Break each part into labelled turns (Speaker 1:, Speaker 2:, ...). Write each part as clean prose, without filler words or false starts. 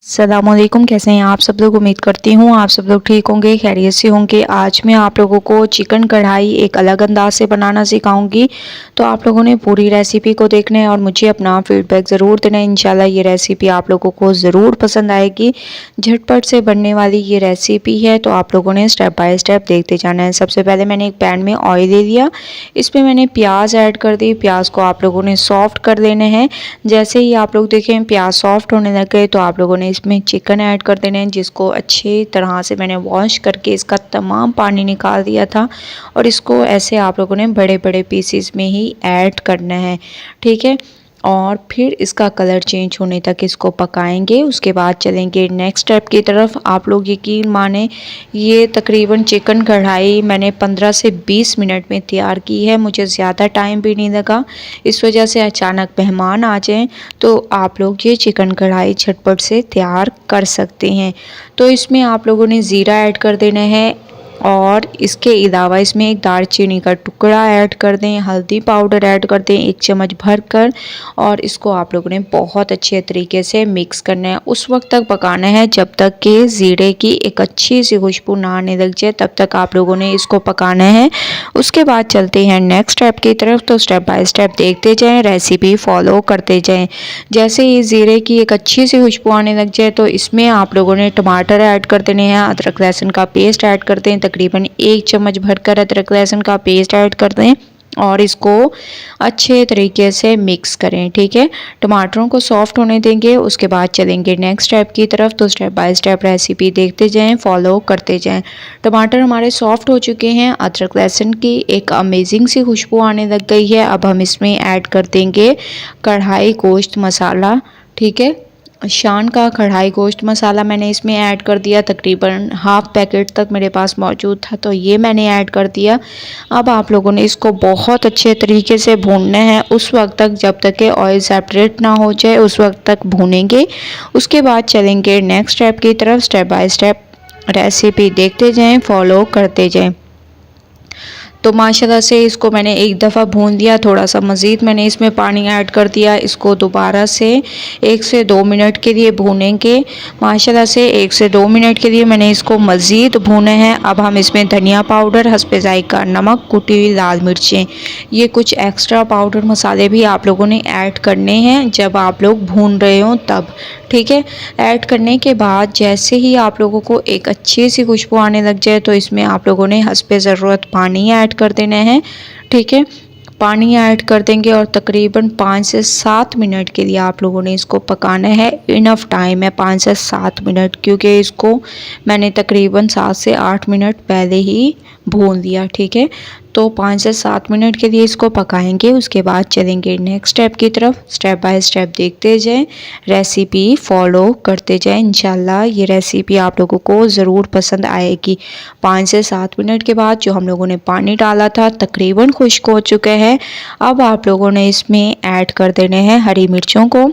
Speaker 1: अस्सलामुअलैकुम, कैसे हैं आप सब लोग। उम्मीद करती हूँ आप सब लोग ठीक होंगे, खैरियत से होंगे। आज मैं आप लोगों को चिकन कढ़ाई एक अलग अंदाज से बनाना सिखाऊंगी। तो आप लोगों ने पूरी रेसिपी को देखना है और मुझे अपना फीडबैक ज़रूर देना है। इंशाल्लाह ये रेसिपी आप लोगों को ज़रूर पसंद आएगी। झटपट से बनने वाली ये रेसिपी है, तो आप लोगों ने स्टेप बाय स्टेप देखते जाना है। सबसे पहले मैंने एक पैन में ऑयल ले लिया, इसमें मैंने प्याज ऐड कर दी। प्याज को आप लोगों ने सॉफ्ट कर लेना है। जैसे ही आप लोग देखें प्याज सॉफ्ट होने लग गए, तो आप लोगों ने इसमें चिकन ऐड कर देना है, जिसको अच्छी तरह से मैंने वॉश करके इसका तमाम पानी निकाल दिया था। और इसको ऐसे आप लोगों ने बड़े बड़े पीसेस में ही ऐड करना है, ठीक है। और फिर इसका कलर चेंज होने तक इसको पकाएंगे। उसके बाद चलेंगे नेक्स्ट स्टेप की तरफ। आप लोग यकीन माने ये तकरीबन चिकन कढ़ाई मैंने 15 से 20 मिनट में तैयार की है। मुझे ज़्यादा टाइम भी नहीं लगा, इस वजह से अचानक मेहमान आ जाएं तो आप लोग ये चिकन कढ़ाई झटपट से तैयार कर सकते हैं। तो इसमें आप लोगों ने ज़ीरा ऐड कर देना है और इसके अलावा इसमें एक दालचीनी का टुकड़ा ऐड कर दें, हल्दी पाउडर ऐड कर दें 1 चम्मच भर कर। और इसको आप लोगों ने बहुत अच्छे तरीके से मिक्स करना है। उस वक्त तक पकाना है जब तक कि ज़ीरे की एक अच्छी सी खुशबू ना आने लग जाए, तब तक आप लोगों ने इसको पकाना है। उसके बाद चलते हैं नेक्स्ट स्टेप की तरफ। तो स्टेप बाय स्टेप देखते जाएँ, रेसिपी फॉलो करते जाएँ। जैसे ही ज़ीरे की एक अच्छी सी खुशबू आने लग जाए, तो इसमें आप लोगों ने टमाटर ऐड कर देने हैं, अदरक लहसुन का पेस्ट ऐड कर दें, तकरीबन 1 चम्मच भरकर अदरक लहसुन का पेस्ट ऐड कर दें और इसको अच्छे तरीके से मिक्स करें, ठीक है। टमाटरों को सॉफ्ट होने देंगे। उसके बाद चलेंगे नेक्स्ट स्टेप की तरफ। तो स्टेप बाय स्टेप रेसिपी देखते जाएं, फॉलो करते जाएं। टमाटर हमारे सॉफ्ट हो चुके हैं, अदरक लहसुन की एक अमेजिंग सी खुशबू आने लग गई है। अब हम इसमें ऐड कर देंगे कढ़ाई गोश्त मसाला, ठीक है। शान का कढ़ाई गोश्त मसाला मैंने इसमें ऐड कर दिया, तकरीबन हाफ पैकेट तक मेरे पास मौजूद था, तो ये मैंने ऐड कर दिया। अब आप लोगों ने इसको बहुत अच्छे तरीके से भूनना है उस वक्त तक जब तक कि ऑयल सेपरेट ना हो जाए, उस वक्त तक भूनेंगे। उसके बाद चलेंगे नेक्स्ट स्टेप की तरफ। स्टेप बाय स्टेप रेसिपी देखते जाएं, फॉलो करते जाएं। तो माशाल्लाह से इसको मैंने एक दफ़ा भून दिया, थोड़ा सा मज़ीद मैंने इसमें पानी ऐड कर दिया। इसको दोबारा से 1 से 2 मिनट के लिए भूनेंगे। माशाल्लाह से 1 से 2 मिनट के लिए मैंने इसको मज़ीद भूना है। अब हम इसमें धनिया पाउडर, हस्बे ज़ायक़ा नमक, कुटी हुई लाल मिर्चें, ये कुछ एक्स्ट्रा पाउडर मसाले भी आप लोगों ने ऐड करने हैं जब आप लोग भून रहे हो तब, ठीक है। ऐड करने के बाद जैसे ही आप लोगों को एक अच्छी सी खुशबू आने लग जाए, तो इसमें आप लोगों ने हस्बे ज़रूरत पानी ऐड कर देना है, ठीक है। पानी ऐड कर देंगे और तकरीबन 5 से 7 मिनट के लिए आप लोगों ने इसको पकाना है। इनफ टाइम है 5 से 7 मिनट, क्योंकि इसको मैंने तकरीबन 7 से 8 मिनट पहले ही भून लिया, ठीक है। तो 5 से 7 मिनट के लिए इसको पकाएंगे। उसके बाद चलेंगे नेक्स्ट स्टेप की तरफ। स्टेप बाय स्टेप देखते जाएं, रेसिपी फॉलो करते जाएं। इंशाल्लाह ये रेसिपी आप लोगों को ज़रूर पसंद आएगी। 5 से 7 मिनट के बाद जो हम लोगों ने पानी डाला था तकरीबन खुश्क हो चुका है। अब आप लोगों ने इसमें ऐड कर देने हैं हरी मिर्चों को,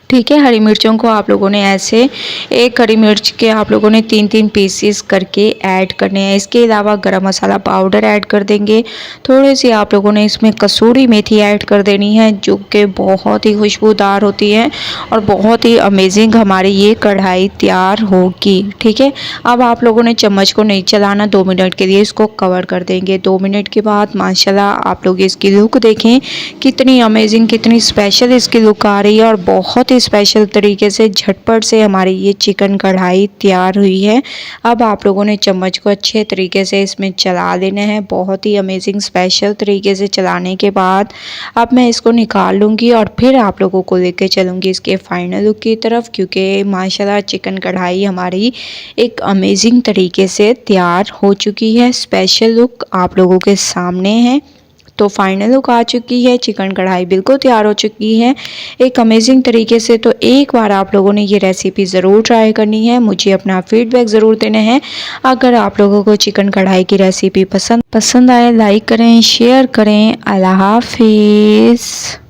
Speaker 1: ठीक है। हरी मिर्चों को आप लोगों ने ऐसे एक हरी मिर्च के आप लोगों ने 3-3 पीसेस करके ऐड करने हैं। इसके अलावा गरम मसाला पाउडर ऐड कर देंगे। थोड़ी सी आप लोगों ने इसमें कसूरी मेथी ऐड कर देनी है, जो कि बहुत ही खुशबूदार होती है और बहुत ही अमेजिंग हमारी ये कढ़ाई तैयार होगी, ठीक है। अब आप लोगों ने चम्मच को नहीं चलाना, 2 मिनट के लिए इसको कवर कर देंगे। 2 मिनट के बाद माशाल्लाह आप लोग इसकी लुक देखें, कितनी अमेजिंग, कितनी स्पेशल इसकी लुक आ रही है और बहुत ही स्पेशल तरीके से झटपट से हमारी ये चिकन कढ़ाई तैयार हुई है। अब आप लोगों ने चम्मच को अच्छे तरीके से इसमें चला लेना है, बहुत ही अमेजिंग स्पेशल तरीके से चलाने के बाद अब मैं इसको निकाल लूँगी और फिर आप लोगों को लेके चलूँगी इसके फाइनल लुक की तरफ, क्योंकि माशाल्लाह चिकन कढ़ाई हमारी एक अमेजिंग तरीके से तैयार हो चुकी है। स्पेशल लुक आप लोगों के सामने है। तो फाइनल लुक आ चुकी है, चिकन कढ़ाई बिल्कुल तैयार हो चुकी है एक अमेजिंग तरीके से। तो एक बार आप लोगों ने ये रेसिपी ज़रूर ट्राई करनी है, मुझे अपना फीडबैक ज़रूर देना है। अगर आप लोगों को चिकन कढ़ाई की रेसिपी पसंद आए, लाइक करें, शेयर करें। अल्लाह हाफिज़।